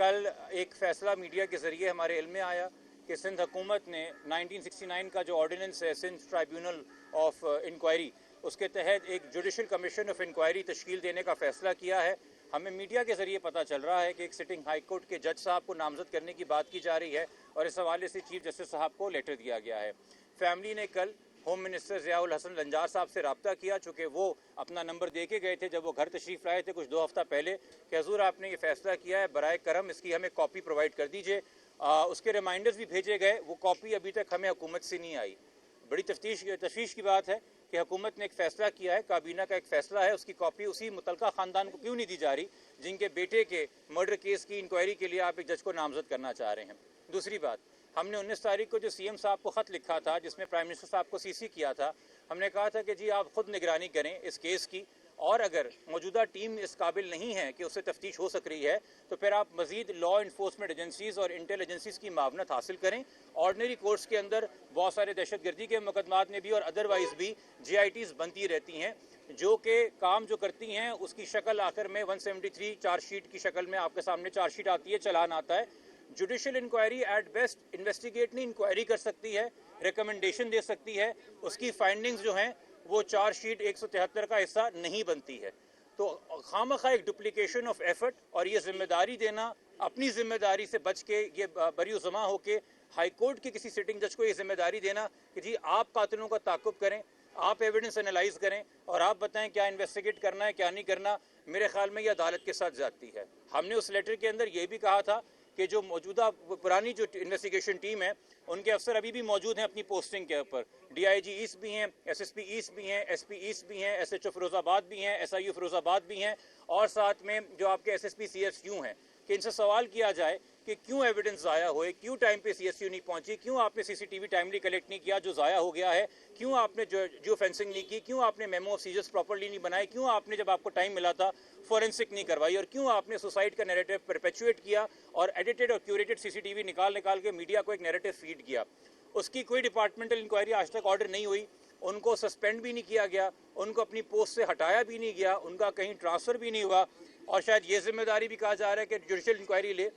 कल एक फैसला मीडिया के ज़रिए हमारे इल्म में आया कि सिंध हुकूमत ने 1969 का जो ऑर्डिनेंस है सिंध ट्राइब्यूनल ऑफ इंक्वायरी, उसके तहत एक जुडिशल कमीशन ऑफ इंक्वायरी तश्कील देने का फ़ैसला किया है। हमें मीडिया के ज़रिए पता चल रहा है कि एक सिटिंग हाई कोर्ट के जज साहब को नामजद करने की बात की जा रही है और इस हवाले से चीफ जस्टिस साहब को लेटर दिया गया है। फैमिली ने कल होम मिनिस्टर ज़ियाउल हसन लंजार साहब से रब्ता किया, चूँकि वो अपना नंबर दे के गए थे जब वो घर तशरीफ़ लाए थे कुछ 2 हफ्ता पहले कि हजूर आपने ये फ़ैसला किया है, बराए करम इसकी हमें कॉपी प्रोवाइड कर दीजिए। उसके रिमाइंडर्स भी भेजे गए, वो कॉपी अभी तक हमें हुकूमत से नहीं आई। बड़ी तशवीश की बात है कि हुकूमत ने एक फ़ैसला किया है, काबीना का एक फ़ैसला है, उसकी कॉपी उसी मुतलका ख़ानदान को क्यों नहीं दी जा रही जिनके बेटे के मर्डर केस की इंक्वायरी के लिए आप एक जज को नामजद करना चाह रहे हैं। दूसरी बात, हमने 19 तारीख को जो सीएम साहब को ख़त लिखा था जिसमें प्राइम मिनिस्टर साहब को सीसी किया था, हमने कहा था कि जी आप खुद निगरानी करें इस केस की और अगर मौजूदा टीम इस काबिल नहीं है कि उससे तफ्तीश हो सक रही है तो फिर आप मजीद लॉ इन्फोर्समेंट एजेंसीज और इंटेल एजेंसीज की मावनत हासिल करें। ऑर्डनरी कोर्ट्स के अंदर बहुत सारे दहशतगर्दी के मुकदमात में भी और अदरवाइज भी GITs बनती रहती हैं जो कि काम जो करती हैं उसकी शक्ल आखिर में 173 चार्जशीट की शक्ल में आपके सामने चार्जशीट आती है, चलान आता है। Judicial inquiry at best investigate नहीं इंक्वायरी कर सकती है, रिकमेंडेशन दे सकती है, उसकी फाइंडिंग्स जो हैं वो चार्जशीट 173 का हिस्सा नहीं बनती है। तो खामखा एक डुप्लीकेशन ऑफ एफर्ट और ये जिम्मेदारी देना, अपनी जिम्मेदारी से बच के ये बरी जमा होके हाई कोर्ट के किसी सिटिंग जज को ये जिम्मेदारी देना कि जी आप कातिलों का ताकुब करें, आप एविडेंस एनालाइज करें और आप बताएं क्या इन्वेस्टिगेट करना है क्या नहीं करना, मेरे ख्याल में ये अदालत के साथ ज्यादती है। हमने उस लेटर के अंदर ये भी कहा था कि जो मौजूदा पुरानी जो इन्वेस्टिगेशन टीम है उनके अफसर अभी भी मौजूद हैं अपनी पोस्टिंग के ऊपर। DIG ईस्ट भी हैं, SSP ईस्ट भी हैं, SP ईस्ट भी हैं, SHO फिरोजाबाद भी हैं, SIU फिरोजाबाद भी हैं और साथ में जो आपके SSP CSU हैं कि इनसे सवाल किया जाए कि क्यों एविडेंस ज़ाया हुए, क्यों टाइम पे CSU नहीं पहुंची, क्यों आपने CCTV टाइमली कलेक्ट नहीं किया जो ज़ाया हो गया है, क्यों आपने जो फेंसिंग नहीं की, क्यों आपने मेमो ऑफ सीजर्स प्रॉपर्ली नहीं बनाए, क्यों आपने जब आपको टाइम मिला था फॉरेंसिक नहीं करवाई और क्यों आपने सुसाइड का नैरेटिव परपेचुएट किया और एडिटेड और क्यूरेटेड CCTV निकाल के मीडिया को एक नैरेटिव फीड किया। उसकी कोई डिपार्टमेंटल इंक्वायरी आज तक ऑर्डर नहीं हुई, उनको सस्पेंड भी नहीं किया गया, उनको अपनी पोस्ट से हटाया भी नहीं गया, उनका कहीं ट्रांसफ़र भी नहीं हुआ और शायद ये जिम्मेदारी भी कहा जा रहा है कि जुडिशल इंक्वायरी ले।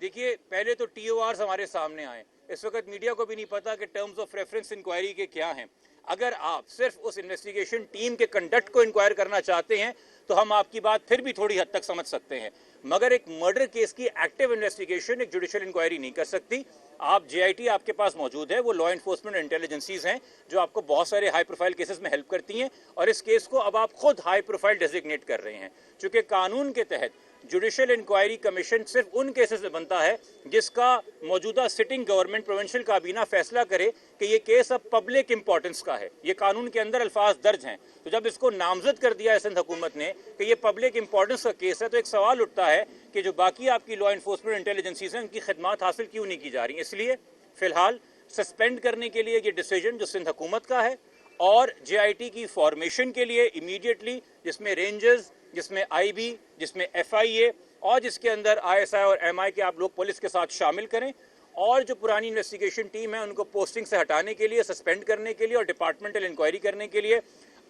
देखिए पहले तो TORs हमारे सामने आए, इस वक्त मीडिया को भी नहीं पता कि टर्म्स ऑफ रेफरेंस इंक्वायरी के क्या हैं। अगर आप सिर्फ उस इन्वेस्टिगेशन टीम के कंडक्ट को इंक्वायर करना चाहते हैं तो हम आपकी बात फिर भी थोड़ी हद तक समझ सकते हैं, मगर एक मर्डर केस की एक्टिव इन्वेस्टिगेशन एक जुडिशल इंक्वायरी नहीं कर सकती। आप GIT आपके पास मौजूद है, वो लॉ इन्फोर्समेंट इंटेलिजेंसीज हैं जो आपको बहुत सारे हाई प्रोफाइल केसेस में हेल्प करती हैं और इस केस को अब आप खुद हाई प्रोफाइल डेजिग्नेट कर रहे हैं, चूंकि कानून के तहत जुडिशल इंक्वायरी कमीशन सिर्फ उन केसेस में बनता है जिसका मौजूदा सिटिंग गवर्नमेंट प्रोविंशियल काबीना फैसला करे कि ये केस अब पब्लिक इंपॉर्टेंस का है। ये कानून के अंदर अल्फाज दर्ज हैं, तो जब इसको नामजद कर दिया है सिंध हुकूमत ने कि ये पब्लिक इंपॉर्टेंस का केस है तो एक सवाल उठता है कि जो बाकी आपकी लॉ इन्फोर्समेंट इंटेलिजेंसीज हैं उनकी खिदमात हासिल क्यों नहीं की जा रही। इसलिए फिलहाल सस्पेंड करने के लिए ये डिसीजन जो सिंध हुकूमत का है और GIT की फॉर्मेशन के लिए इमीडिएटली जिसमें रेंजर्स, जिसमें IB, जिसमें FIA और जिसके अंदर ISI और MI के आप लोग पुलिस के साथ शामिल करें और जो पुरानी इन्वेस्टिगेशन टीम है उनको पोस्टिंग से हटाने के लिए, सस्पेंड करने के लिए और डिपार्टमेंटल इंक्वायरी करने के लिए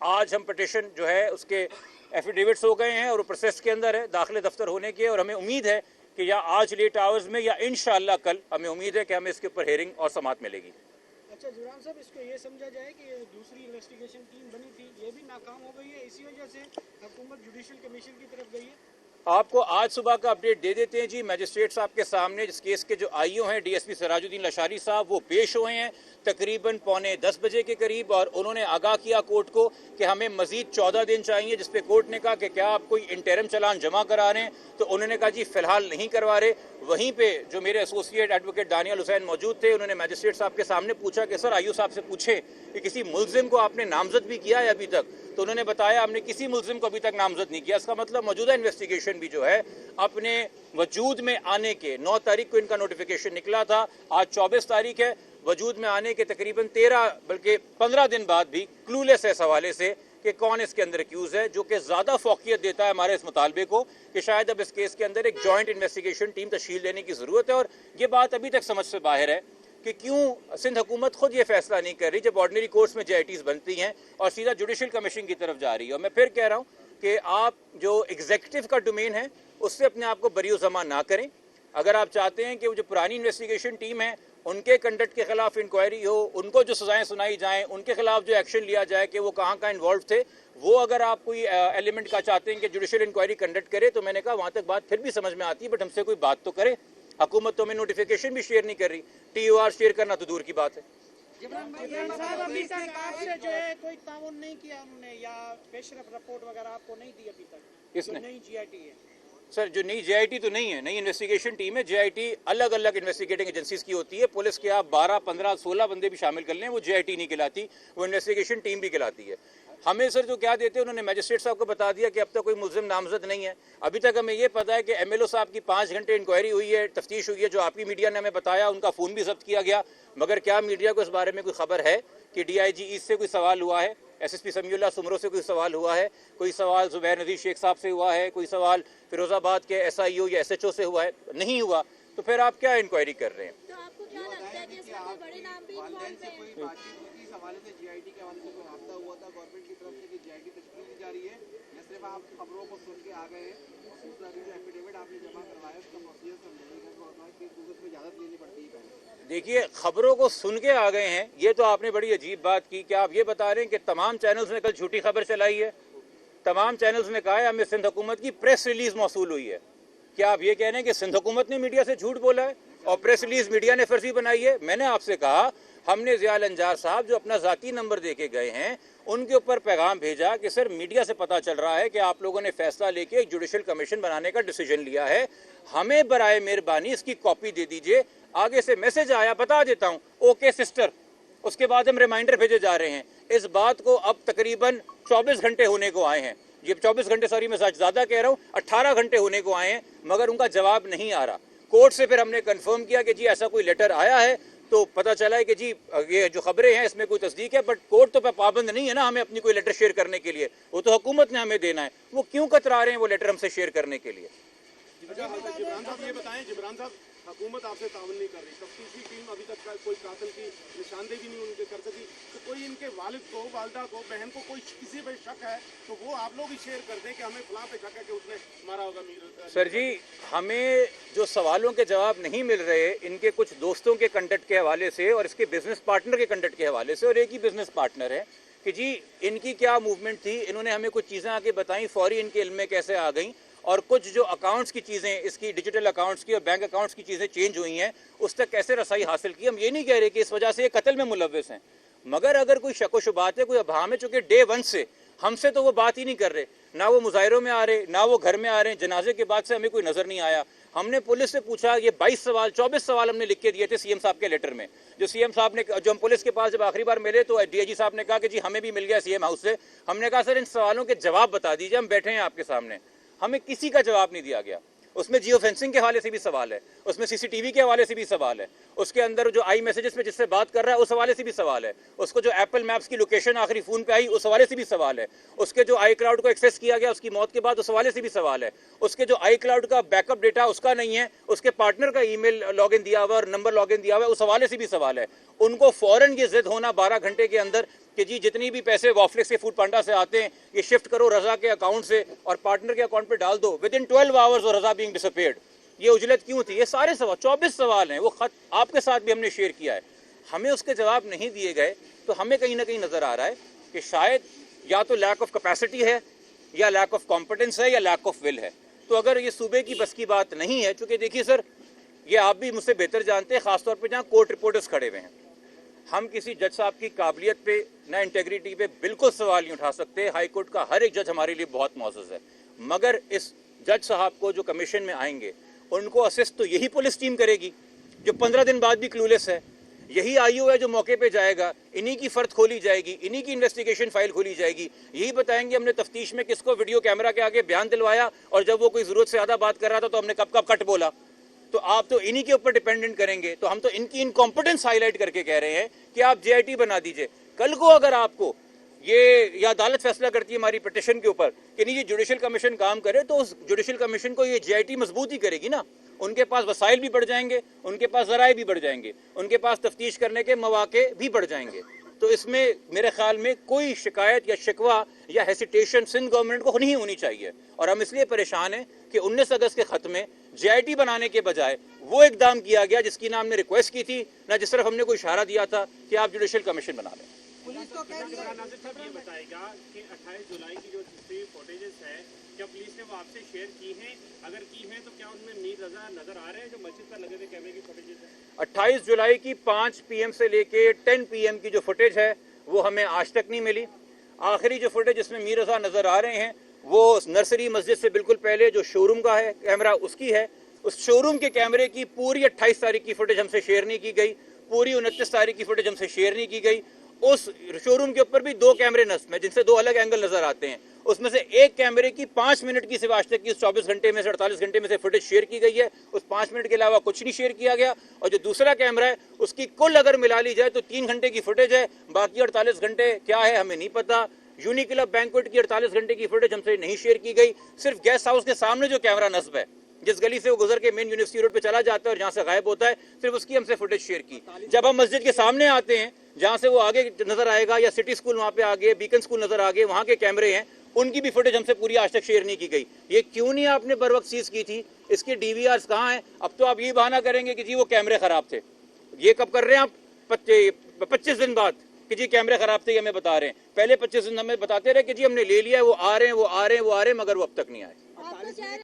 आज हम पिटिशन जो है उसके एफिडेविट्स हो गए हैं और वो प्रोसेस के अंदर है, दाखिले दफ्तर होने के, और हमें उम्मीद है कि या आज लेट आवर्स में या इंशाअल्लाह कल हमें उम्मीद है कि हमें इसके ऊपर हेयरिंग और समाअत मिलेगी। अच्छा जुरान साहब, इसको ये समझा जाए कि दूसरी इन्वेस्टिगेशन टीम बनी थी ये भी नाकाम हो गई है, इसी वजह से हुकूमत जुडिशल कमीशन की तरफ गई है। आपको आज सुबह का अपडेट दे देते हैं जी। मजिस्ट्रेट साहब के सामने जिस केस के जो IO हैं DSP सिराजुद्दीन लशारी साहब, वो पेश हुए हैं तकरीबन 9:45 बजे के करीब और उन्होंने आगाह किया कोर्ट को कि हमें मजीद 14 दिन चाहिए, जिस पे कोर्ट ने कहा कि क्या आप कोई इंटरम चालान जमा करा रहे हैं, तो उन्होंने कहा जी फिलहाल नहीं करवा रहे। वहीं पे जो मेरे एसोसिएट एडवोकेट दानियल हुसैन मौजूद थे, उन्होंने मजिस्ट्रेट साहब के सामने पूछा कि सर IO साहब से पूछे कि किसी मुलजिम को आपने नामजद भी किया है अभी तक, तो उन्होंने बताया हमने किसी मुलजिम को अभी तक नामजद नहीं किया। इसका मतलब मौजूदा इन्वेस्टिगेशन भी जो है अपने वजूद में आने के 9 तारीख को इनका नोटिफिकेशन निकला था, आज 24 तारीख है, वजूद में आने के तकरीबन 13 बल्कि 15 दिन बाद भी क्लूलेस है इस हवाले से कि कौन इसके अंदर एक्यूज है, जो कि ज़्यादा फोकियत देता है हमारे इस मुतालबे को कि शायद अब इस केस के अंदर एक जॉइंट इन्वेस्टिगेशन टीम तश्कील देने की ज़रूरत है। और ये बात अभी तक समझ से बाहर है कि क्यों सिंध हुकूमत खुद ये फैसला नहीं कर रही जब ऑर्डिनरी कोर्ट्स में JITs बनती हैं और सीधा जुडिशल कमीशन की तरफ जा रही है। और मैं फिर कह रहा हूँ कि आप जो एग्जीक्यूटिव का डोमेन है उससे अपने आप को बरी जमा ना करें। अगर आप चाहते हैं कि वो जो पुरानी इन्वेस्टिगेशन टीम है उनके कंडक्ट के खिलाफ इंक्वायरी हो, उनको जो सजाएं सुनाई जाएं, उनके खिलाफ जो एक्शन लिया जाए कि वो कहाँ कहाँ इन्वॉल्व थे, वो अगर आप कोई एलिमेंट का चाहते हैं कि जुडिशियल इंक्वायरी कंडक्ट करे, तो मैंने कहा वहाँ तक बात फिर भी समझ में आती है, बट हमसे कोई बात तो करे। हुकूमत तो हमें नोटिफिकेशन भी शेयर नहीं कर रही, TOR शेयर करना तो दूर की बात है। जिब्रान साहब, अभी तक आपसे जो है कोई ताउन नहीं किया उन्होंने, या पेशरफ रिपोर्ट वगैरह आपको नहीं दी अभी तक? किसने? नई GIT है सर, जो नई JIT तो नहीं है, नई इन्वेस्टिगेशन टीम है। JIT अलग अलग इन्वेस्टिगेटिंग एजेंसीज की होती है। पुलिस के आप 12, 15, 16 बंदे भी शामिल कर लें, वो JIT नहीं कहलाती, वो इन्वेस्टिगेशन टीम भी कहलाती है। हमें सर जो क्या देते हैं, उन्होंने मैजिस्ट्रेट साहब को बता दिया कि अब तक कोई मुल्जिम नामजद नहीं है। अभी तक हमें ये पता है कि MLO साहब की 5 घंटे इंक्वायरी हुई है, तफ्तीश हुई है, जो आपकी मीडिया ने हमें बताया, उनका फ़ोन भी जब्त किया गया। मगर क्या मीडिया को इस बारे में कोई खबर है कि DIG ईस्ट से कोई सवाल हुआ है, SSP समीउल्लाह सुमरो से कोई सवाल हुआ है, कोई सवाल जुबैर नज़ीर शेख साहब से हुआ है, कोई सवाल फिरोजाबाद के SIO या SHO से हुआ है? नहीं हुआ। तो फिर आप क्या इंक्वायरी कर रहे हैं? तो आपको क्या लगता है कि इसमें कोई बड़े नाम भी इन्वॉल्व हैं? इस हवाले से GIT के हवाले से कोई राब्ता हुआ था गवर्नमेंट की तरफ से कि GIT तश्कील दी जा रही है, या सिर्फ आप खबरों को सुन के आ गए हैं? और दूसरा अभी जो एफिडेविट आपने जमा करवाया उसका प्रोसीजर समझाइएगा, तो होता है कि उसमें इजाज़त लेनी पड़ती है पहले। देखिए, खबरों को सुन के आ गए हैं, ये तो आपने बड़ी अजीब बात की। क्या आप ये बता रहे हैं कि तमाम चैनल्स ने कल झूठी खबर चलाई है? तमाम चैनल्स ने कहा है हमें सिंध हुकूमत की प्रेस रिलीज मौसूल हुई है। क्या आप ये कह रहे हैं कि सिंध हुकूमत ने मीडिया से झूठ बोला है और प्रेस रिलीज मीडिया ने फर्जी बनाई है? मैंने आपसे कहा, हमने ज़ियाल अंजार साहब जो अपना ज़ाती नंबर दे के गए हैं, उनके ऊपर पैगाम भेजा कि सर मीडिया से पता चल रहा है कि आप लोगों ने फैसला लेके एक जुडिशल कमीशन बनाने का डिसीजन लिया है, हमें बराए मेहरबानी इसकी कॉपी दे दीजिए। आगे से मैसेज आया, बता देता हूँ, ओके सिस्टर। उसके बाद हम रिमाइंडर भेजे जा रहे हैं। इस बात को अब तकरीबन 24 घंटे होने को आए हैं। ये 24 घंटे, सॉरी मैं ज़्यादा कह रहा हूँ, 18 घंटे होने को आए हैं, मगर उनका जवाब नहीं आ रहा। कोर्ट से फिर हमने कंफर्म किया कि जी ऐसा कोई लेटर आया है, तो पता चला है कि जी ये जो खबरें हैं इसमें कोई तस्दीक है, बट कोर्ट तो पाबंद नहीं है ना हमें अपनी कोई लेटर शेयर करने के लिए, वो तो हुकूमत ने हमें देना है। वो क्यों कतरा रहे हैं वो लेटर हमसे शेयर करने के लिए? जिब्रान साहब ये बताएं, जिब्रान साहब हुकूमत आपसे तावन नहीं कर रही, तफ्तीशी टीम अभी तक कोई कातिल की निशानदेही नहीं उनके कर सकी, तो कोई इनके वालिद को, वालदा को, बहन को कोई किसी पे शक है तो वो आप लोग ही शेयर कर दें कि हमें फलां पे शक है कि उसने मारा होगा मीर। सर जी, हमें जो सवालों के जवाब नहीं मिल रहे इनके कुछ दोस्तों के कंडक्ट के हवाले से और इसके बिजनेस पार्टनर के कंडक्ट के हवाले से, और एक ही बिजनेस पार्टनर है कि जी इनकी क्या मूवमेंट थी, इन्होंने हमें कुछ चीज़ें आके बताई, फौरी इनके इल्म में कैसे आ गई, और कुछ जो अकाउंट्स की चीज़ें, इसकी डिजिटल अकाउंट्स की और बैंक अकाउंट्स की चीज़ें चेंज हुई हैं, उस तक कैसे रसाई हासिल की। हम ये नहीं कह रहे कि इस वजह से ये कत्ल में मुलव्वस हैं, मगर अगर कोई शक व शुबात है, कोई अभाम है, चूँकि डे 1 से हमसे तो वो बात ही नहीं कर रहे, ना वो मुजाहिरों में आ रहे, ना वो घर में आ रहे हैं। जनाजे के बाद से हमें कोई नज़र नहीं आया। हमने पुलिस से पूछा, ये 22 सवाल 24 सवाल हमने लिख के दिए थे CM साहब के लेटर में, जो CM साहब ने, जो हम पुलिस के पास जब आखिरी बार मिले तो DIG साहब ने कहा कि जी हमें भी मिल गया CM हाउस से। हमने कहा सर इन सवालों के जवाब बता दीजिए, हम बैठे हैं आपके सामने। हमें किसी का जवाब नहीं दिया गया। उसमें जियो फेंसिंग के हवाले से भी सवाल है, उसमें CCTV के हवाले से भी सवाल है, उसके अंदर जो आई मैसेजेस में जिससे बात कर रहा है उस हवाले से भी सवाल है, उसको जो एप्पल मैप्स की लोकेशन आखिरी फ़ोन पे आई उस हवाले से भी सवाल है, उसके जो आई क्लाउड को एक्सेस किया गया उसकी मौत के बाद उस हवाले से भी सवाल है, उसके जो आई क्लाउड का बैकअप डेटा उसका नहीं है, उसके पार्टनर का ईमेल लॉगिन दिया हुआ और नंबर लॉगिन दिया हुआ है, उस हवाले से भी सवाल है। उनको फ़ौरन ये जिद होना 12 घंटे के अंदर कि जी जितनी भी पैसे वॉफलेक्स के फूड पांडा से आते हैं ये शिफ्ट करो रजा के अकाउंट से और पार्टनर के अकाउंट पे डाल दो। विद इन 12 आवर्स और रजा बीइंग डिसअपीयर्ड। ये उजलत क्यों थी? ये सारे सवाल, 24 सवाल हैं, वो खत आपके साथ भी हमने शेयर किया है, हमें उसके जवाब नहीं दिए गए। तो हमें कहीं ना कहीं नज़र आ रहा है कि शायद या तो लैक ऑफ कैपेसिटी है, या लैक ऑफ कॉम्पिटेंस है, या लैक ऑफ विल है। तो अगर ये सूबे की बस की बात नहीं है, चूँकि देखिए सर, ये आप भी मुझसे बेहतर जानते हैं, ख़ासतौर पर जहाँ कोर्ट रिपोर्टर्स खड़े हुए हैं, हम किसी जज साहब की काबिलियत पे ना इंटेग्रिटी पे बिल्कुल सवाल नहीं उठा सकते। हाई कोर्ट का हर एक जज हमारे लिए बहुत मौजूद है, मगर इस जज साहब को जो कमीशन में आएंगे उनको असिस्ट तो यही पुलिस टीम करेगी जो 15 दिन बाद भी क्लूलेस है, यही IO है जो मौके पे जाएगा, इन्हीं की फ़र्द खोली जाएगी, इन्हीं की इन्वेस्टिगेशन फाइल खोली जाएगी, यही बताएंगे हमने तफ्तीश में किसको वीडियो कैमरा के आगे बयान दिलवाया और जब वो कोई ज़रूरत से ज़्यादा बात कर रहा था तो हमने कब कब कट बोला। तो आप तो इन्हीं के ऊपर डिपेंडेंट करेंगे। तो हम तो इनकी इनकॉम्पिटेंस हाईलाइट करके कह रहे हैं कि आप JIT बना दीजिए। कल को अगर आपको ये अदालत फैसला करती है हमारी पिटिशन के ऊपर कि नहीं ये जुडिशल कमीशन काम करे, तो उस जुडिशल कमीशन को ये JIT मजबूत ही करेगी ना। उनके पास वसाइल भी बढ़ जाएंगे, उनके पास ज़राए भी बढ़ जाएंगे, उनके पास तफ्तीश करने के मौके भी बढ़ जाएंगे। तो इसमें मेरे ख्याल में कोई शिकायत या शिकवा या हेसिटेशन सिंध गवर्नमेंट को नहीं होनी चाहिए। और हम इसलिए परेशान हैं कि 19 अगस्त के ख़त में जेआईटी बनाने के बजाय वो इकदाम किया गया जिसकी ना हमने रिक्वेस्ट की थी, ना जिस तरफ हमने कोई इशारा दिया था कि आप जुडिशियल कमीशन बना लें। नाज़िर साहब ये बताएगा कि 28 जुलाई की जो सीसीटीवी फुटेजेस है, क्या पुलिस ने वो आपसे शेयर की हैं? अगर की हैं तो क्या उनमें मीर रजा नजर आ रहे हैं जो मस्जिद पर लगे थे कैमरे की फुटेजेस है? 28 जुलाई की 5 PM से लेके 10 PM की जो फुटेज है वो हमें आज तक नहीं मिली। आखिरी जो फुटेज जिसमें मीर रजा नजर आ रहे हैं वो नर्सरी मस्जिद से बिल्कुल पहले जो शोरूम का है कैमरा उसकी है। उस शोरूम के कैमरे की पूरी 28 तारीख की फुटेज हमसे शेयर नहीं की गई, पूरी 29 तारीख की फुटेज हमसे शेयर नहीं की गई। उस शोरूम के ऊपर भी 2 कैमरे नस्ब हैं जिनसे 2 अलग एंगल नजर आते हैं। उसमें से एक कैमरे की 5 मिनट की सिर्फ आज तक की 24 घंटे में से 48 घंटे में से फुटेज शेयर की गई है। उस 5 मिनट के अलावा कुछ नहीं शेयर किया गया। और जो दूसरा कैमरा है उसकी कुल अगर मिला ली जाए तो 3 घंटे की फुटेज है, बाकी 48 घंटे क्या है हमें नहीं पता। यूनिक्लब बैंक्वेट की 48 घंटे की फुटेज हमसे नहीं शेयर की गई। सिर्फ गेस्ट हाउस के सामने जो कैमरा नस्ब है, जिस गली से वो गुजर के मेन यूनिवर्सिटी रोड पे चला जाता है और जहां से गायब होता है, सिर्फ उसकी हमसे फुटेज शेयर की। जब हम मस्जिद के सामने आते हैं जहां से वो आगे नजर आएगा, या सिटी स्कूल वहां पे आगे, बीकन स्कूल नजर आगे, वहां के कैमरे हैं, उनकी भी फुटेज हमसे पूरी आज तक शेयर नहीं की गई। ये क्यों नहीं आपने बर वक्त सीज की थी? इसके DVRs कहाँ हैं? अब तो आप ये बहाना करेंगे कि जी वो कैमरे खराब थे। ये कब कर रहे हैं आप? 25 दिन बाद कि जी कैमरे खराब थे, ये हमें बता रहे हैं। पहले 25 दिन हमें बताते रहे कि जी हमने ले लिया है, वो आ रहे हैं, वो आ रहे हैं, वो आ रहे हैं, मगर वो अब तक नहीं आए।